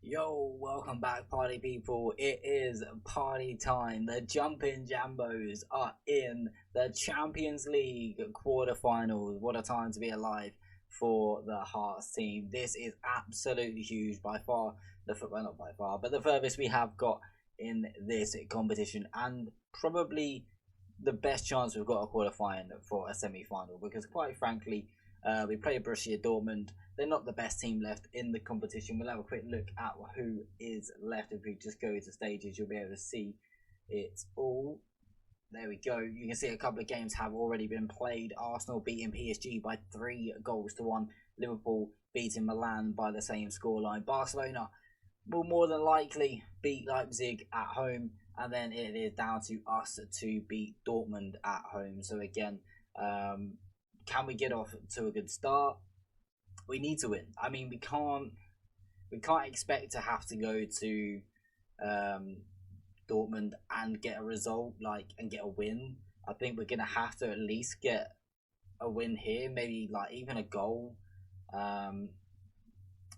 Yo, welcome back, party people. It is party time. The Jumping Jambos are in the Champions League quarterfinals. What a time to be alive for the Hearts team. This is absolutely huge, by far well, not by far, but the furthest we have got in this competition, and probably the best chance we've got of qualifying for a semi-final. Because quite frankly, we play Borussia Dortmund. They're not the best team left in the competition. We'll have a quick look at who is left. If we just go to stages, you'll be able to see it all. There we go. You can see a couple of games have already been played. Arsenal beating PSG by 3-1. Liverpool beating Milan by the same scoreline. Barcelona will more than likely beat Leipzig at home. And then it is down to us to beat Dortmund at home. So again, can we get off to a good start? We need to win. I mean, we can't expect to have to go to Dortmund and get a result, and get a win. I think we're gonna have to at least get a win here, maybe even a goal,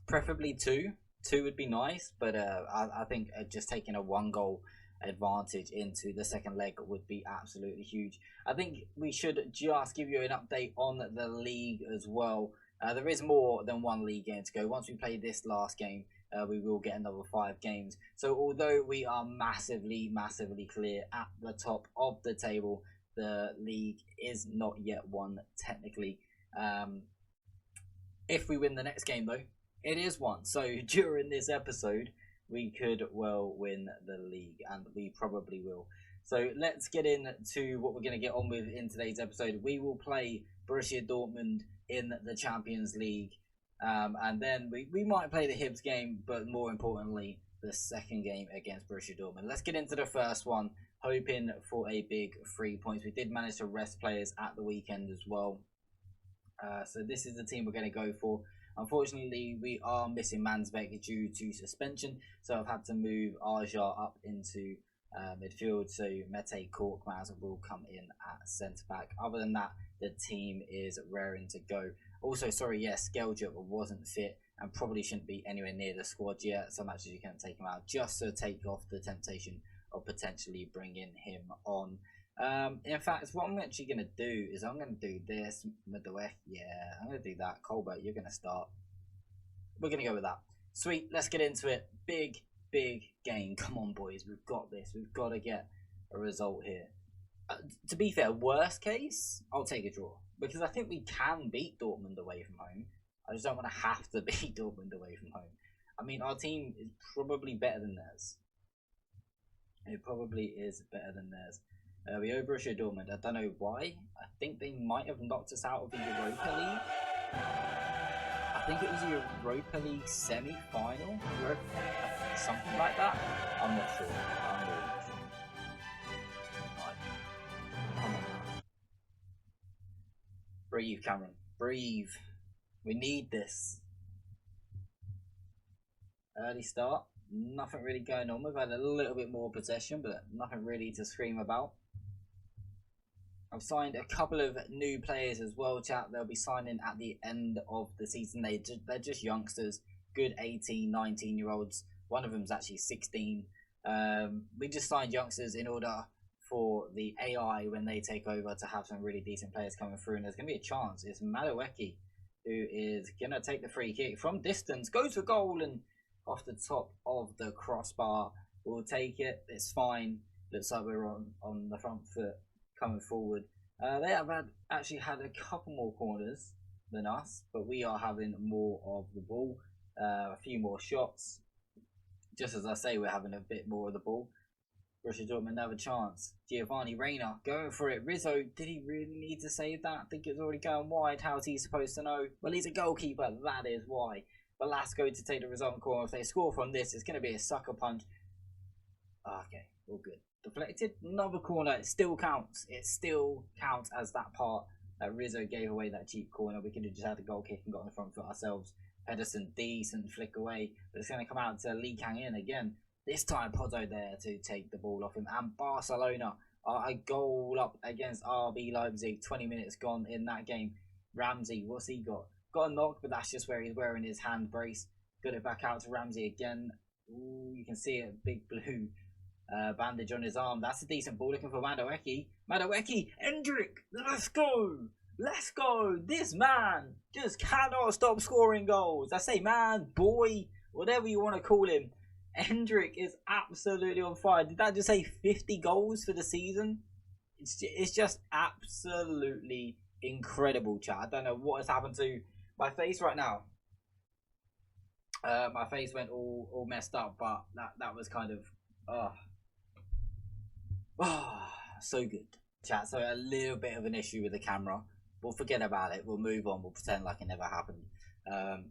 preferably two. Two would be nice, but I think just taking a 1-goal advantage into the second leg would be absolutely huge. I think we should just give you an update on the league as well. There is more than one league game to go. Once we play this last game, we will get another 5 games. So although we are massively clear at the top of the table, the league is not yet won technically. If we win the next game though, it is won. So during this episode, we could well win the league, and we probably will. So let's get into what we're going to get on with in today's episode. We will play Borussia Dortmund in the Champions League, and then we might play the Hibs game, but more importantly, the second game against Borussia Dortmund. Let's get into the first one, hoping for a big 3 points. We did manage to rest players at the weekend as well. So this is the team we're going to go for. Unfortunately, we are missing MADueke due to suspension, so I've had to move Arja up into midfield, so Mete Korkmaz will come in at centre-back. Other than that, the team is raring to go. Also, sorry, yes, Skeljup wasn't fit and probably shouldn't be anywhere near the squad yet. Some matches you can take him out just to take off the temptation of potentially bringing him on. In fact, what I'm actually going to do is I'm going to do this. MADueke, yeah, I'm going to do that. Colbert, you're going to start. We're going to go with that. Sweet, let's get into it. Big game. Come on, boys. We've got this. We've got to get a result here. To be fair, worst case, I'll take a draw. Because I think we can beat Dortmund away from home. I just don't want to have to beat Dortmund away from home. I mean, our team is probably better than theirs. It probably is better than theirs. We owe Borussia Dortmund. I don't know why. I think they might have knocked us out of the Europa League. I think it was the Europa League semi-final, something like that. I'm not sure. I'm really not sure. Right. Come on now. Breathe, Cameron. Breathe. We need this. Early start. Nothing really going on. We've had a little bit more possession, but nothing really to scream about. I've signed a couple of new players as well, chat. They'll be signing at the end of the season. They're just youngsters, good 18, 19-year-olds. One of them's actually 16. We just signed youngsters in order for the AI, when they take over, to have some really decent players coming through. And there's going to be a chance. It's MADueke who is going to take the free kick from distance, goes for goal, and off the top of the crossbar. We'll take it. It's fine. Looks like we're on the front foot coming forward. They have actually had a couple more corners than us, but we are having more of the ball. A few more shots. Just as I say, we're having a bit more of the ball. Borussia Dortmund have a chance. Giovanni Reina going for it. Rizzo, did he really need to save that? I think it was already going wide. How's he supposed to know? Well, he's a goalkeeper. That is why. Velasco to take the resulting corner. If they score from this, it's going to be a sucker punch. Okay, all good. Deflected, another corner. It still counts. It still counts as that part that Rizzo gave away, that cheap corner. We could have just had a goal kick and got on the front foot ourselves. Pedersen, decent flick away, but it's going to come out to Lee Kang in again. This time, Pozzo there to take the ball off him. And Barcelona are a goal up against RB Leipzig. 20 minutes gone in that game. Ramsey, what's he got? Got a knock, but that's just where he's wearing his hand brace. Got it back out to Ramsey again. Ooh, you can see a big blue bandage on his arm. That's a decent ball. Looking for MADueke. MADueke, Endrick, let's go. Let's go. This man just cannot stop scoring goals. I say man, boy, whatever you want to call him. Endrick is absolutely on fire. Did that just say 50 goals for the season? It's just absolutely incredible, chat. I don't know what has happened to my face right now. My face went all messed up, but that was kind of so good, chat. So a little bit of an issue with the camera. We'll forget about it. We'll move on. We'll pretend like it never happened.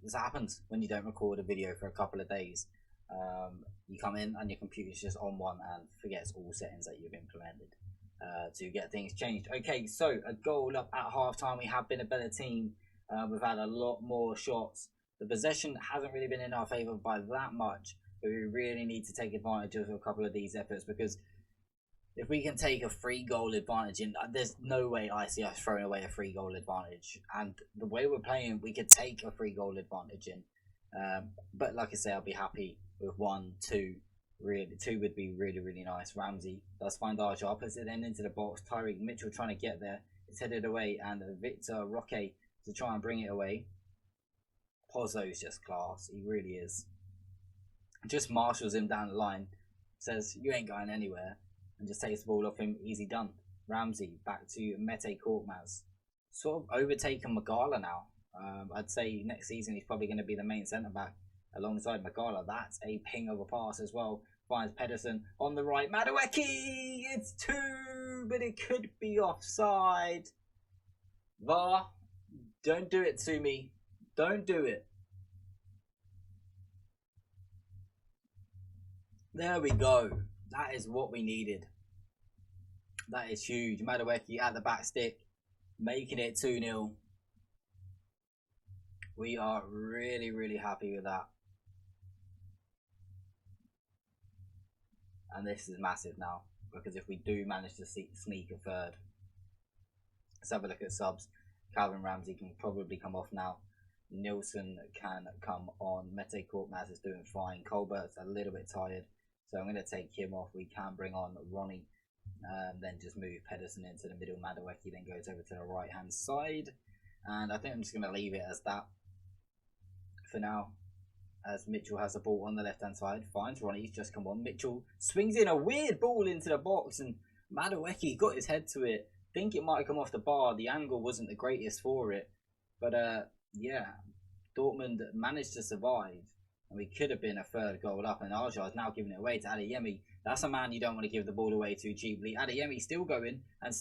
This happens when you don't record a video for a couple of days. You come in and your computer's just on one and forgets all settings that you've implemented to get things changed. Okay, so a goal up at half-time. We have been a better team. We've had a lot more shots. The possession hasn't really been in our favour by that much, but we really need to take advantage of a couple of these efforts, because if we can take a 3-goal advantage in, there's no way I see us throwing away a 3-goal advantage. And the way we're playing, we could take a 3-goal advantage in. But like I say, I'll be happy with 1, 2. Really, 2 would be really, really nice. Ramsey does find Aja, puts it then into the box. Tyreek Mitchell trying to get there. It's headed away, and Victor Roque to try and bring it away. Pozzo's just class. He really is. Just marshals him down the line. Says, you ain't going anywhere. And just takes the ball off him. Easy done. Ramsey back to Mete Korkmaz. Sort of overtaken Magala now. I'd say next season he's probably going to be the main centre-back alongside Magala. That's a ping of a pass as well. Finds Pedersen on the right. MADueke! It's 2, but it could be offside. VAR, don't do it to me. Don't do it. There we go. That is what we needed. That is huge. MADueke at the back stick, making it 2-0. We are really, really happy with that. And this is massive now, because if we do manage to sneak a third, let's have a look at subs. Calvin Ramsey can probably come off now. Nilsson can come on. Mete Korkmaz is doing fine. Colbert's a little bit tired, so I'm going to take him off. We can bring on Ronnie, then just move Pedersen into the middle. MADueke then goes over to the right hand side, and I think I'm just going to leave it as that for now, as Mitchell has the ball on the left hand side. Finds Ronnie, he's just come on. Mitchell swings in a weird ball into the box, and MADueke got his head to it. Think it might have come off the bar. The angle wasn't the greatest for it, but yeah, Dortmund managed to survive, and we could have been a 3rd goal up, and Aja is now giving it away to Adeyemi. That's a man you don't want to give the ball away too cheaply. Adeyemi still going, and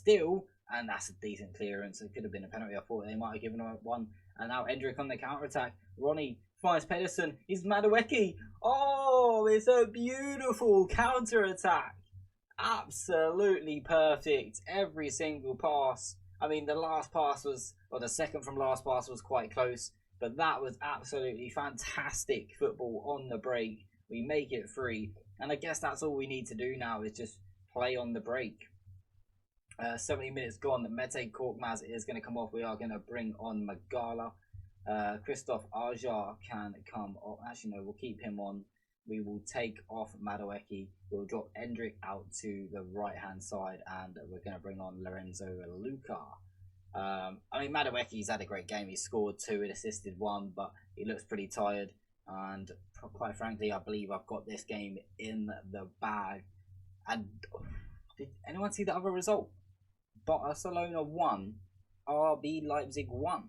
that's a decent clearance. It could have been a penalty. I thought they might have given one, and now Endrick on the counter-attack. Ronnie finds Pedersen. It's MADueke. Oh, it's a beautiful counter-attack. Absolutely perfect. Every single pass. I mean, the last pass was, or the second from last pass was quite close, but that was absolutely fantastic football on the break. We make it 3, and I guess that's all we need to do now is just play on the break. 70 minutes gone. Mete Korkmaz is going to come off. We are going to bring on Magala. Christoph Aja can come off. Actually, no, we'll keep him on. We will take off MADueke. We'll drop Endrick out to the right-hand side, and we're going to bring on Lorenzo Luca. I mean, MADueke's had a great game. He scored 2 and assisted 1, but he looks pretty tired. And quite frankly, I believe I've got this game in the bag. And did anyone see the other result? Barcelona 1, RB Leipzig 1.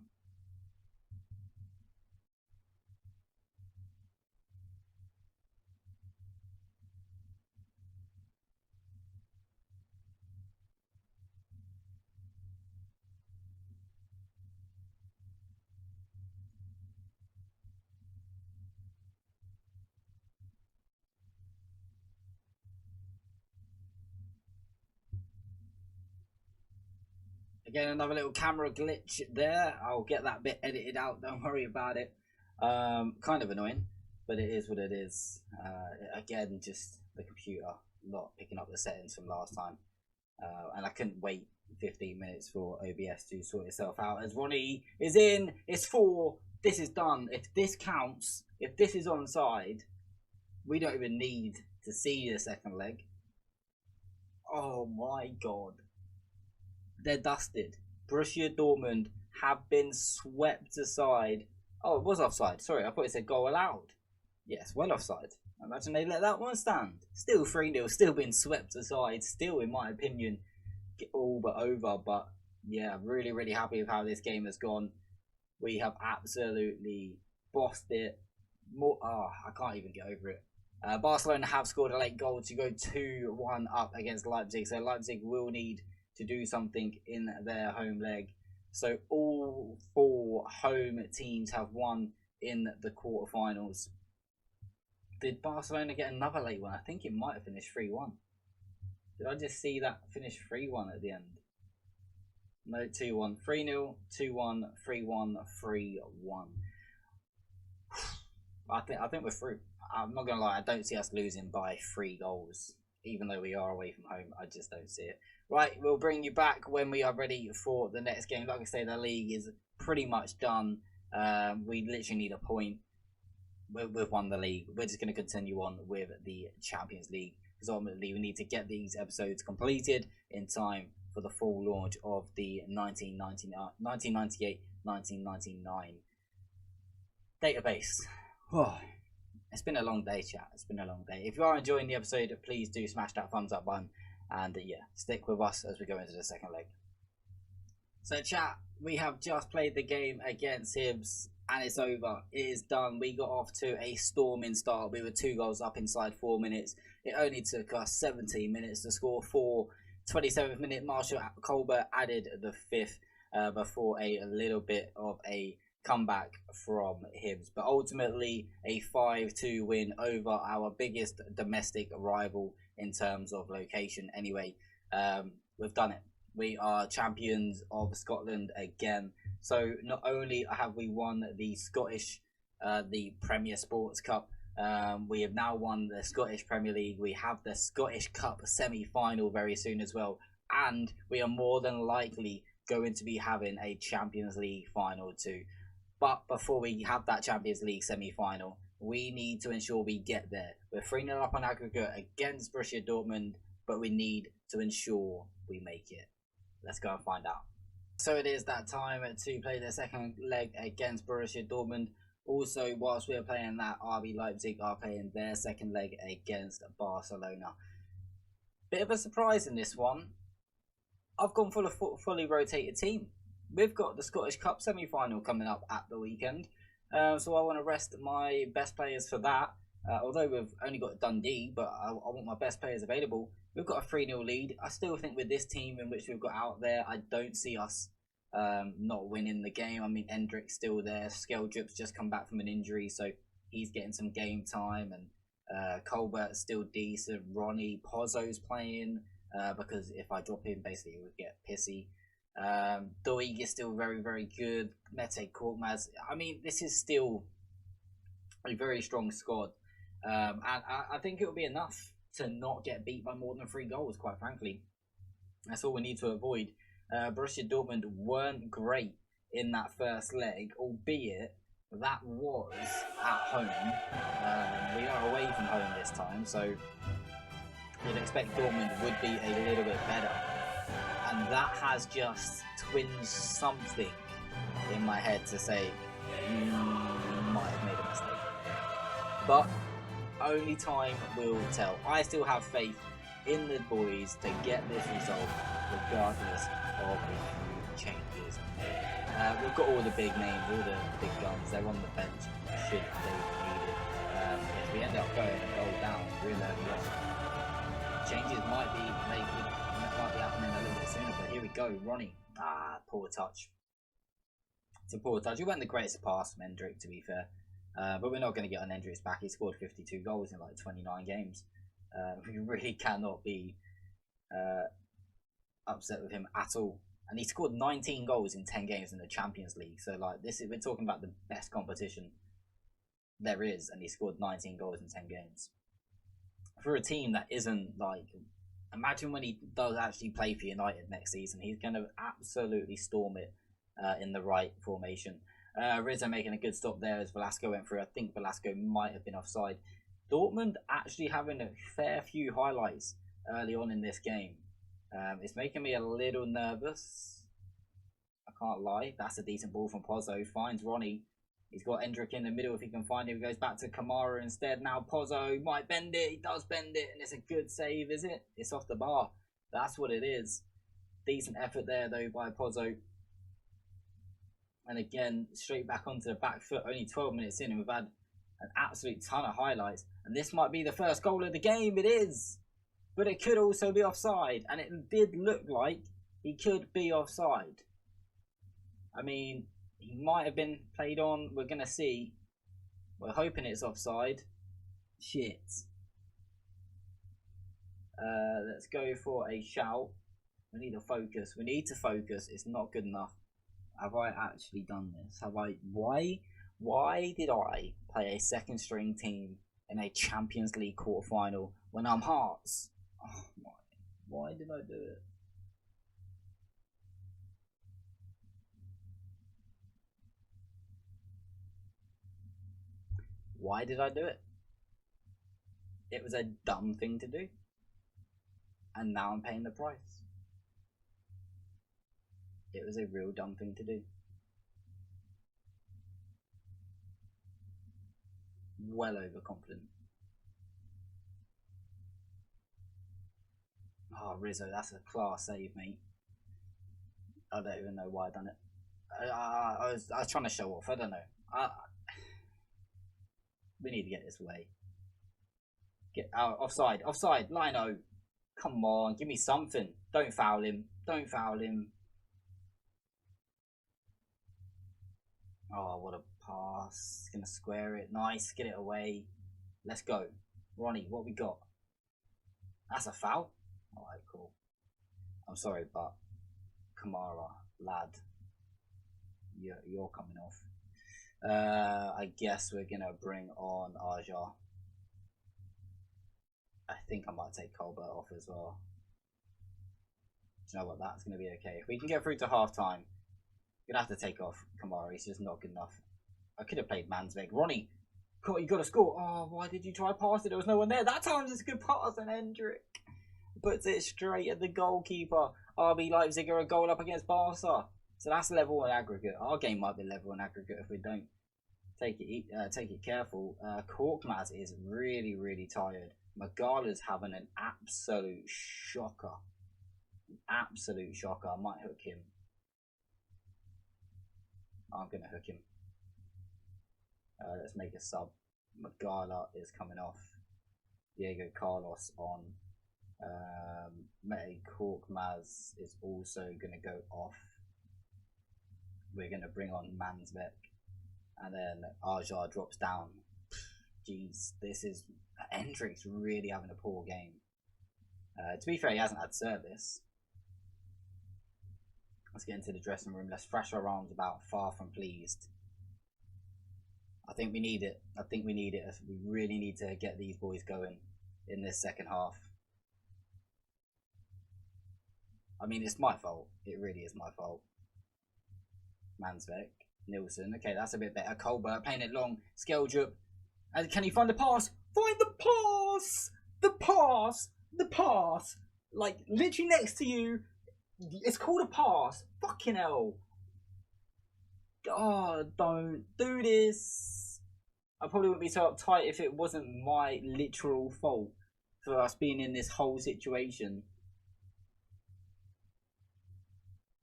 Again, another little camera glitch there. I'll get that bit edited out. Don't worry about it. Kind of annoying, but it is what it is. Again, just the computer not picking up the settings from last time. And I couldn't wait 15 minutes for OBS to sort itself out. As Ronnie is in, it's 4. This is done. If this counts, If this is onside, we don't even need to see the second leg. Oh my god. They're dusted. Borussia Dortmund have been swept aside. Oh, it was offside. Sorry, I thought it said goal allowed. Yes, well offside. Imagine they let that one stand. Still 3-0, still been swept aside. Still, in my opinion, all but over. But yeah, really, really happy with how this game has gone. We have absolutely bossed it. I can't even get over it. Barcelona have scored a late goal to go 2-1 up against Leipzig. So Leipzig will need to do something in their home leg. So all 4 home teams have won in the quarterfinals. Did Barcelona get another late one? I think it might have finished 3-1. Did I just see that finish 3-1 at the end? No, 2-1. 3-0, 2-1, 3-1, 3-1. I think we're through. I'm not going to lie, I don't see us losing by 3 goals. Even though we are away from home, I just don't see it. Right, we'll bring you back when we are ready for the next game. Like I say, the league is pretty much done. We literally need a point. We've won the league. We're just going to continue on with the Champions League. Because ultimately, we need to get these episodes completed in time for the full launch of the 1998-1999 database. Oh, it's been a long day, chat. It's been a long day. If you are enjoying the episode, please do smash that thumbs up button. And yeah, stick with us as we go into the second leg. So chat, we have just played the game against Hibs and it's over. It is done. We got off to a storming start. We were 2 goals up inside 4 minutes. It only took us 17 minutes to score 4. 27th minute, Marshall Colbert added the 5th before a little bit of a comeback from Hibs. But ultimately, a 5-2 win over our biggest domestic rival in terms of location. Anyway, we've done it. We are champions of Scotland again. So not only have we won the Scottish, the Premier Sports Cup, we have now won the Scottish Premier League. We have the Scottish Cup semi-final very soon as well. And we are more than likely going to be having a Champions League final too. But before we have that Champions League semi-final, we need to ensure we get there. We're 3-0 up on aggregate against Borussia Dortmund, but we need to ensure we make it. Let's go and find out. So it is that time to play the second leg against Borussia Dortmund. Also, whilst we're playing that, RB Leipzig are playing their second leg against Barcelona. Bit of a surprise in this one. I've gone for a fully rotated team. We've got the Scottish Cup semi-final coming up at the weekend. So I want to rest my best players for that. Although we've only got Dundee, but I want my best players available. We've got a 3-0 lead. I still think with this team in which we've got out there, I don't see us not winning the game. I mean, Endrick's still there. Skeldrip's just come back from an injury, so he's getting some game time. And Colbert's still decent. Ronnie Pozzo's playing because if I drop him, basically it would get pissy. Doig is still very, very good. Mete Korkmaz. I mean, this is still a very strong squad. And I think it will be enough to not get beat by more than 3 goals, quite frankly. That's all we need to avoid. Borussia Dortmund weren't great in that first leg, albeit that was at home. We are away from home this time, so you'd expect Dortmund would be a little bit better. And that has just twinged something in my head to say, you might have made a mistake. But only time will tell. I still have faith in the boys to get this result regardless of a few changes. We've got all the big names, all the big guns. They're on the bench should they need it. If we end up going a goal down real early on, changes might be happening a little bit sooner. But here we go, Ronnie. Poor touch. It's a poor touch. It wasn't the greatest pass from Endrick, to be fair. But we're not going to get on Endrick's back. He scored 52 goals in like 29 games. We really cannot be upset with him at all. And he scored 19 goals in 10 games in the Champions League. So like we're talking about the best competition there is, and he scored 19 goals in 10 games. For a team that isn't like, imagine when he does actually play for United next season, he's going to absolutely storm it in the right formation. Rizzo making a good stop there as Velasco went through. I think Velasco might have been offside. Dortmund actually having a fair few highlights early on in this game. It's making me a little nervous. I can't lie. That's a decent ball from Pozzo. Finds Ronnie. He's got Endrick in the middle if he can find him. He goes back to Kamara instead. Now Pozzo might bend it. He does bend it, and it's a good save, is it? It's off the bar. That's what it is. Decent effort there, though, by Pozzo. And again, straight back onto the back foot. Only 12 minutes in, and we've had an absolute ton of highlights. And this might be the first goal of the game. It is. But it could also be offside. And it did look like he could be offside. I mean, he might have been played on. We're going to see. We're hoping it's offside. Shit. Let's go for a shout. We need to focus. We need to focus. It's not good enough. Have I actually done this? Have I? Why did I play a second string team in a Champions League quarterfinal when I'm Hearts? Oh my! Why did I do it? Why did I do it? It was a dumb thing to do. And now I'm paying the price. It was a real dumb thing to do. Well overconfident. Oh, Rizzo, that's a class save, mate. I don't even know why I done it. I was trying to show off. I don't know. We need to get this away. Get out. Offside. Offside. Lino. Come on. Give me something. Don't foul him. Don't foul him. Oh, what a pass. Gonna square it. Nice. Get it away. Let's go. Ronnie, what we got? That's a foul? Alright, cool. I'm sorry, but Kamara, lad. You're coming off. I guess we're gonna bring on Aja. I think I might take Colbert off as well. Do you know what? That's gonna be okay. If we can get through to half time, we're gonna have to take off Kamara. He's just not good enough. I could have played MADueke. Ronnie, you got to score. Oh, why did you try pass it? There was no one there. That time it's a good pass, and Endrick puts it straight at the goalkeeper. RB Leipzig are a goal up against Barca. So that's level in aggregate. Our game might be level in aggregate if we don't take it careful. Korkmaz is really, really tired. Magala's having an absolute shocker. Absolute shocker. I might hook him. I'm going to hook him. Let's make a sub. Magala is coming off. Diego Carlos on. Korkmaz is also going to go off. We're going to bring on MADueke. And then Aja drops down. Jeez, this is... Endrick's really having a poor game. To be fair, he hasn't had service. Let's get into the dressing room. Let's thrash our arms about. Far from pleased. I think we need it. I think we need it. We really need to get these boys going in this second half. I mean, it's my fault. It really is my fault. MADueke. Nilsson. Okay, that's a bit better. Colbert playing it long. Skeldrup. And can he find the pass? Find the pass! The pass! The pass! Like, literally next to you. It's called a pass. Fucking hell. God, don't do this. I probably wouldn't be so uptight if it wasn't my literal fault for us being in this whole situation.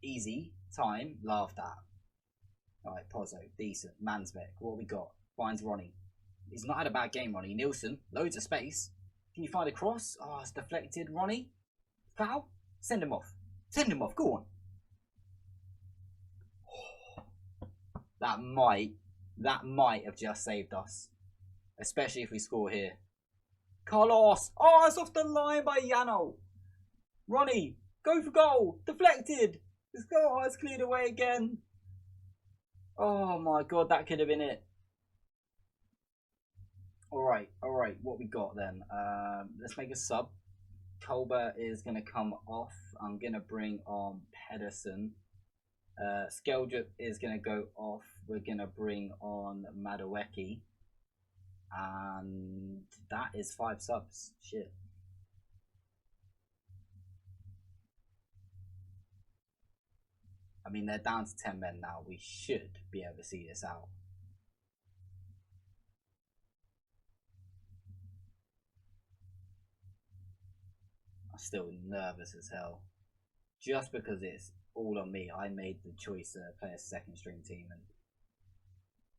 Easy. Time. Laughed at. Alright, Pozzo. Decent. MADueke. What we got? Finds Ronnie. He's not had a bad game, Ronnie. Nilsson. Loads of space. Can you find a cross? Oh, it's deflected. Ronnie. Foul? Send him off. Send him off. Go on. That might have just saved us. Especially if we score here. Carlos. Oh, it's off the line by Yano. Ronnie. Go for goal. Deflected. Let's go. Oh, it's cleared away again. Oh my god, that could have been it. Alright. What we got then? Let's make a sub. Colbert is going to come off. I'm going to bring on Pedersen. Skeldrup is going to go off. We're going to bring on MADueke. And that is 5 subs. Shit. I mean, they're down to 10 men now. We should be able to see this out. I'm still nervous as hell. Just because it's all on me. I made the choice to play a second string team, and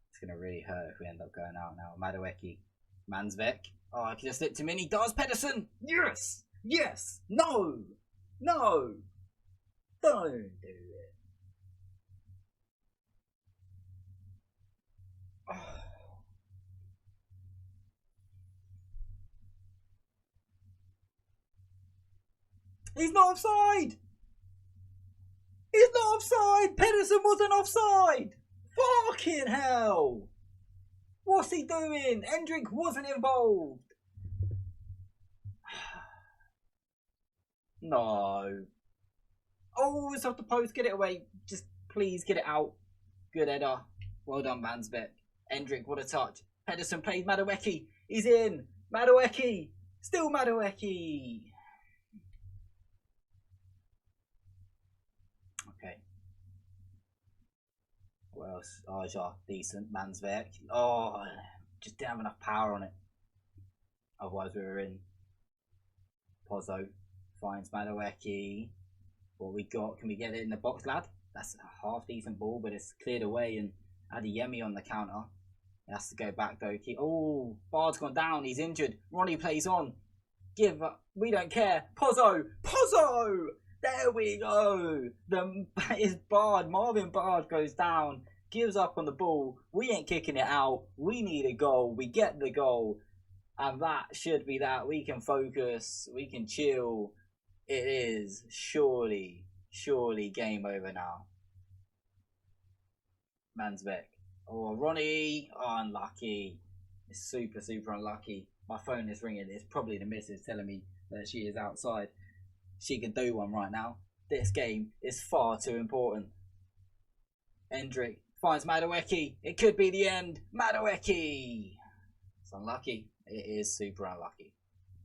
it's going to really hurt if we end up going out now. MADueke. Mansvek. Oh, I could have slipped him in. He does. Pedersen. Yes. Yes. No. No. Don't do it. Oh. He's not offside. He's not offside. Pedersen wasn't offside. Fucking hell. What's he doing? Endrick wasn't involved. No. Oh, it's off the post. Get it away. Just please get it out. Good header. Well done, Mansvek. Endrick, what a touch. Pedersen plays MADueke. He's in. MADueke. Still MADueke. Okay. What else? Aja, decent. Mansvek. Oh, just didn't have enough power on it. Otherwise, we were in. Pozzo finds MADueke. What we got? Can we get it in the box, lad? That's a half decent ball, but it's cleared away, and Adeyemi on the counter. It has to go back though. Oh, Bard's gone down. He's injured. Ronnie plays on. Give up. We don't care. Pozzo. Pozzo. There we go. It's Bard. Marvin Bard goes down. Gives up on the ball. We ain't kicking it out. We need a goal. We get the goal. And that should be that. We can focus. We can chill. It is surely game over now. Mansvek. Oh, Ronnie. Oh, unlucky. It's super unlucky. My phone is ringing. It's probably the missus telling me that she is outside. She can do one right now. This game is far too important. Endrick finds MADueke. It could be the end. MADueke. It's unlucky. It is super unlucky.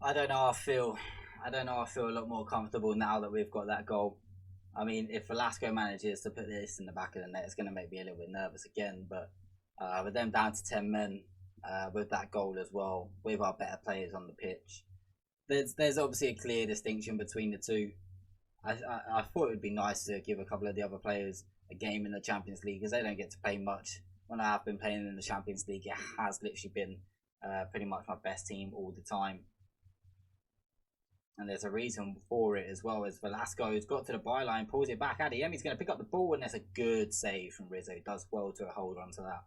I don't know how I feel. I feel a lot more comfortable now that we've got that goal. I mean, if Velasco manages to put this in the back of the net, it's going to make me a little bit nervous again. But with them down to 10 men, with that goal as well, with our better players on the pitch, there's obviously a clear distinction between the two. I thought it would be nice to give a couple of the other players a game in the Champions League, because they don't get to play much. When I have been playing in the Champions League, it has literally been pretty much my best team all the time. And there's a reason for it as well, as Velasco's got to the byline, pulls it back. Adeyemi's going to pick up the ball, and there's a good save from Rizzo. Does well to hold on to that.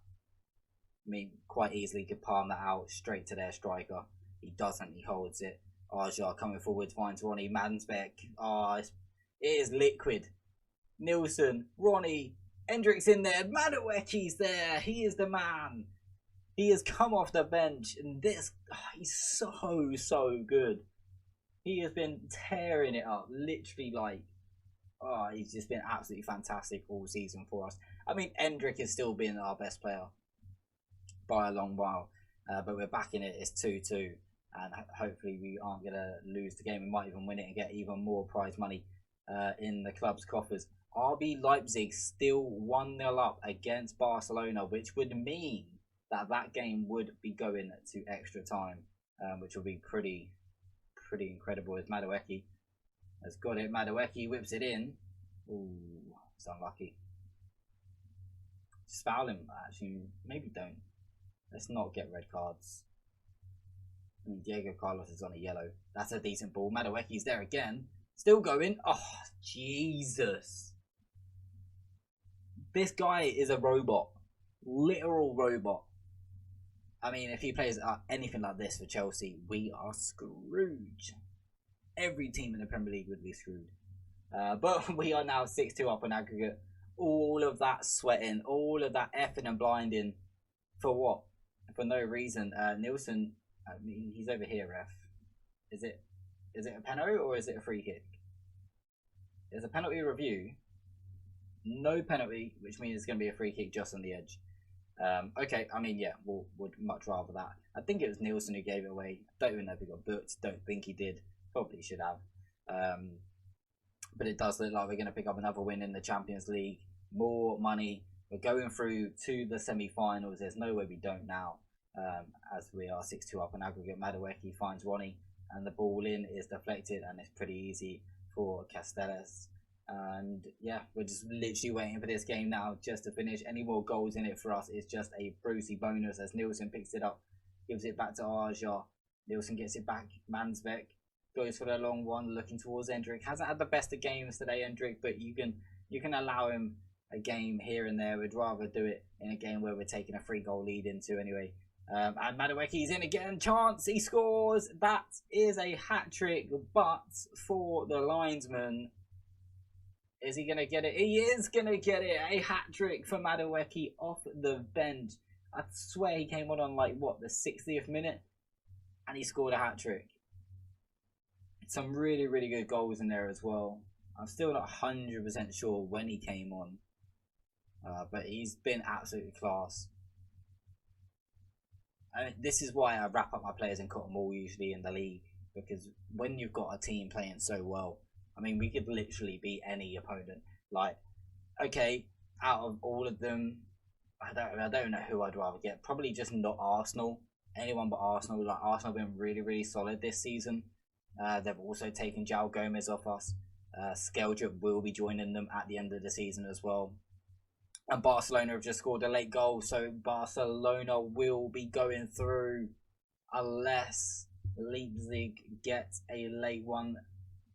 I mean, quite easily could palm that out straight to their striker. He doesn't. He holds it. Aja coming forward, finds Ronnie. Mansbeck. Oh, it is liquid. Nilsson. Ronnie. Endrick's in there. MADueke's there. He is the man. He has come off the bench, and he's so good. He has been tearing it up, literally he's just been absolutely fantastic all season for us. I mean, Endrick has still been our best player by a long while, but we're back in it. It's 2-2, and hopefully we aren't going to lose the game. We might even win it and get even more prize money in the club's coffers. RB Leipzig still 1-0 up against Barcelona, which would mean that game would be going to extra time, which will be pretty incredible. As MADueke has got it. MADueke whips it in. Ooh, it's unlucky. Just foul him. Actually, maybe don't. Let's not get red cards. I mean, Diego Carlos is on a yellow. That's a decent ball. MADueke's there again. Still going. Oh, Jesus. This guy is a robot. Literal robot. I mean, if he plays anything like this for Chelsea, we are screwed. Every team in the Premier League would be screwed. But we are now 6-2 up on aggregate. All of that sweating, all of that effing and blinding. For what? For no reason. Nilsson, I mean, he's over here, ref. Is it a penalty or is it a free kick? There's a penalty review. no penalty, which means it's going to be a free kick just on the edge. Okay, I mean, yeah, would much rather that. I think it was Nielsen who gave it away. Don't even know if he got booked. Don't think he did. Probably should have. But it does look like we're going to pick up another win in the Champions League. More money. We're going through to the semi-finals. There's no way we don't now, as we are 6-2 up on aggregate. MADueke finds Ronnie, and the ball in is deflected, and it's pretty easy for Castells. And yeah, we're just literally waiting for this game now just to finish. Any more goals in it for us is just a Brucey bonus, as Nielsen picks it up, gives it back to Arja. Nielsen gets it back. MADueke goes for the long one, looking towards Endrick. Hasn't had the best of games today, Endrick, but you can allow him a game here and there. We'd rather do it in a game where we're taking a 3-goal lead into anyway. And MADueke's in again. Chance, he scores. That is a hat-trick, but for the linesman, is he going to get it? He is going to get it. A hat-trick for MADueke off the bench. I swear he came on like, what, the 60th minute? And he scored a hat-trick. Some really, really good goals in there as well. I'm still not 100% sure when he came on. But he's been absolutely class. I mean, this is why I wrap up my players and cut them all usually in the league. Because when you've got a team playing so well, I mean, we could literally beat any opponent. Like, okay, out of all of them, I don't know who I'd rather get. Probably just not Arsenal. Anyone but Arsenal. Like, Arsenal have been really, really solid this season. They've also taken João Gomez off us. Skeldrick will be joining them at the end of the season as well. And Barcelona have just scored a late goal, so Barcelona will be going through unless Leipzig get a late one.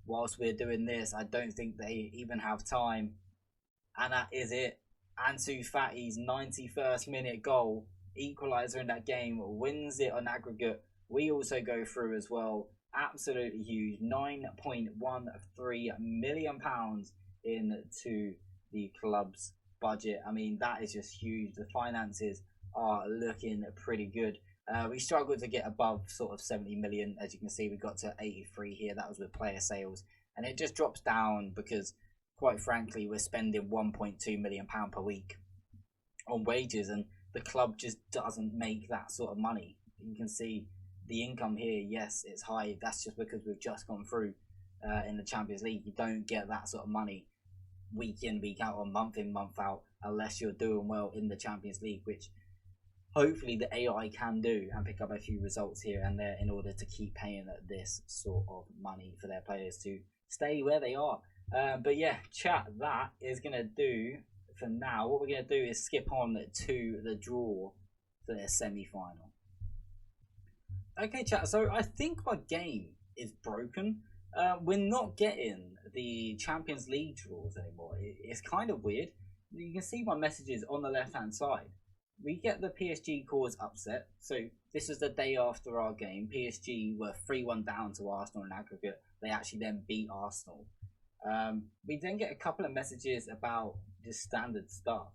Whilst we're doing this, I don't think they even have time. And that is it. Ansu Fati's 91st minute goal, equaliser in that game, wins it on aggregate. We also go through as well. Absolutely huge. £9.13 million into the club's budget. I mean, that is just huge. The finances are looking pretty good. We struggled to get above sort of 70 million. As you can see, we got to 83 here. That was with player sales. And it just drops down because, quite frankly, we're spending £1.2 million per week on wages. And the club just doesn't make that sort of money. You can see the income here, yes, it's high. That's just because we've just gone through in the Champions League. You don't get that sort of money week in, week out, or month in, month out, unless you're doing well in the Champions League, which hopefully the AI can do and pick up a few results here and there in order to keep paying this sort of money for their players to stay where they are. But yeah, chat, that is going to do for now. What we're going to do is skip on to the draw for their semi-final. Okay, chat, so I think my game is broken. We're not getting the Champions League draws anymore. It's kind of weird. You can see my messages on the left-hand side. We get the PSG cause upset. So this was the day after our game. PSG were 3-1 down to Arsenal in aggregate. They actually then beat Arsenal. We then get a couple of messages about just standard stuff.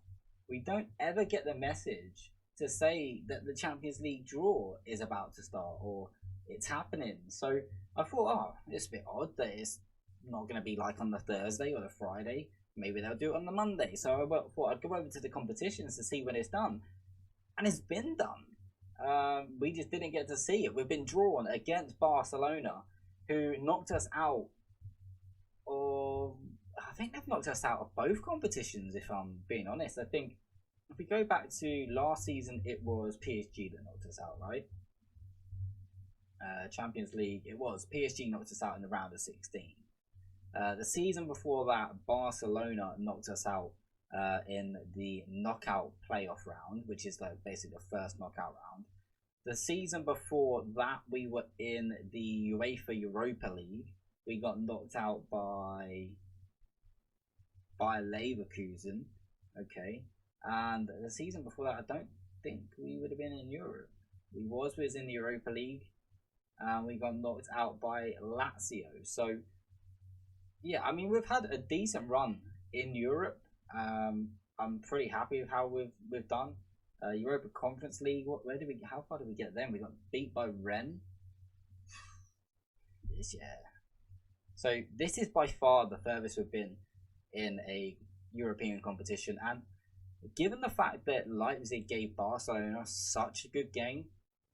We don't ever get the message to say that the Champions League draw is about to start or it's happening. So I thought, oh, it's a bit odd that it's not going to be like on the Thursday or the Friday. Maybe they'll do it on the Monday. So I thought I'd go over to the competitions to see when it's done. And it's been done. We just didn't get to see it. We've been drawn against Barcelona, who knocked us out of... I think they've knocked us out of both competitions, if I'm being honest. I think if we go back to last season, it was PSG that knocked us out, right? Champions League, it was. PSG knocked us out in the round of 16. The season before that, Barcelona knocked us out in the knockout playoff round, which is like basically the first knockout round. The season before that, we were in the UEFA Europa League. We got knocked out by Leverkusen. Okay. And the season before that, I don't think we would have been in Europe. We was in the Europa League. And we got knocked out by Lazio. So, yeah, I mean, we've had a decent run in Europe. I'm pretty happy with how we've done. Europa Conference League. How far did we get then? We got beat by Rennes. Yeah. So this is by far the furthest we've been in a European competition. And given the fact that Leipzig gave Barcelona such a good game,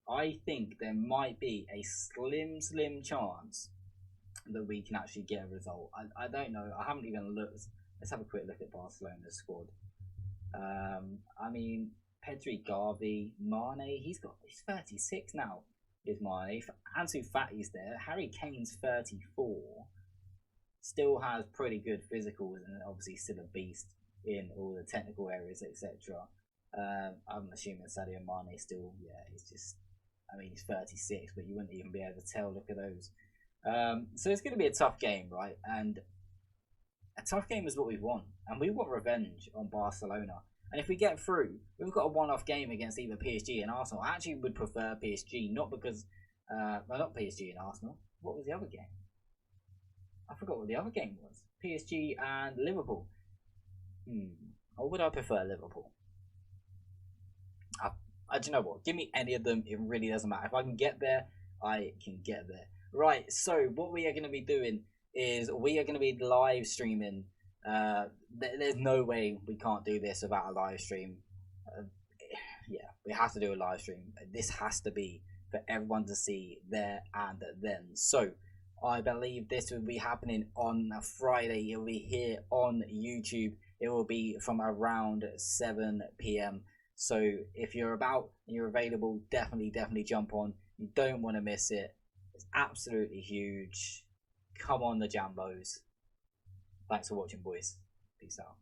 I think there might be a slim chance that we can actually get a result. I don't know. I haven't even looked. Let's have a quick look at Barcelona's squad. I mean, Pedri, Gavi, Mane. He's 36 now. Is Mane? Ansu Fati's there. Harry Kane's 34. Still has pretty good physicals and obviously still a beast in all the technical areas, etc. I'm assuming Sadio Mane still, yeah, he's just, I mean, he's 36, but you wouldn't even be able to tell. Look at those. So it's going to be a tough game, right? And a tough game is what we want, and we want revenge on Barcelona. And if we get through, we've got a one-off game against either PSG and Arsenal. I actually would prefer PSG, not because, well, not PSG and Arsenal. What was the other game? I forgot what the other game was. PSG and Liverpool. Or would I prefer Liverpool? Do you know what? Give me any of them. It really doesn't matter. If I can get there, I can get there. Right, so what we are going to be doing is we are going to be live streaming. There's no way we can't do this without a live stream. Yeah, we have to do a live stream. This has to be for everyone to see there and then. So I believe this will be happening on a Friday. It will be here on YouTube. It will be from around 7 p.m. So if you're about and you're available, definitely jump on. You don't want to miss it. It's absolutely huge. Come on, the Jambos. Thanks for watching, boys. Peace out.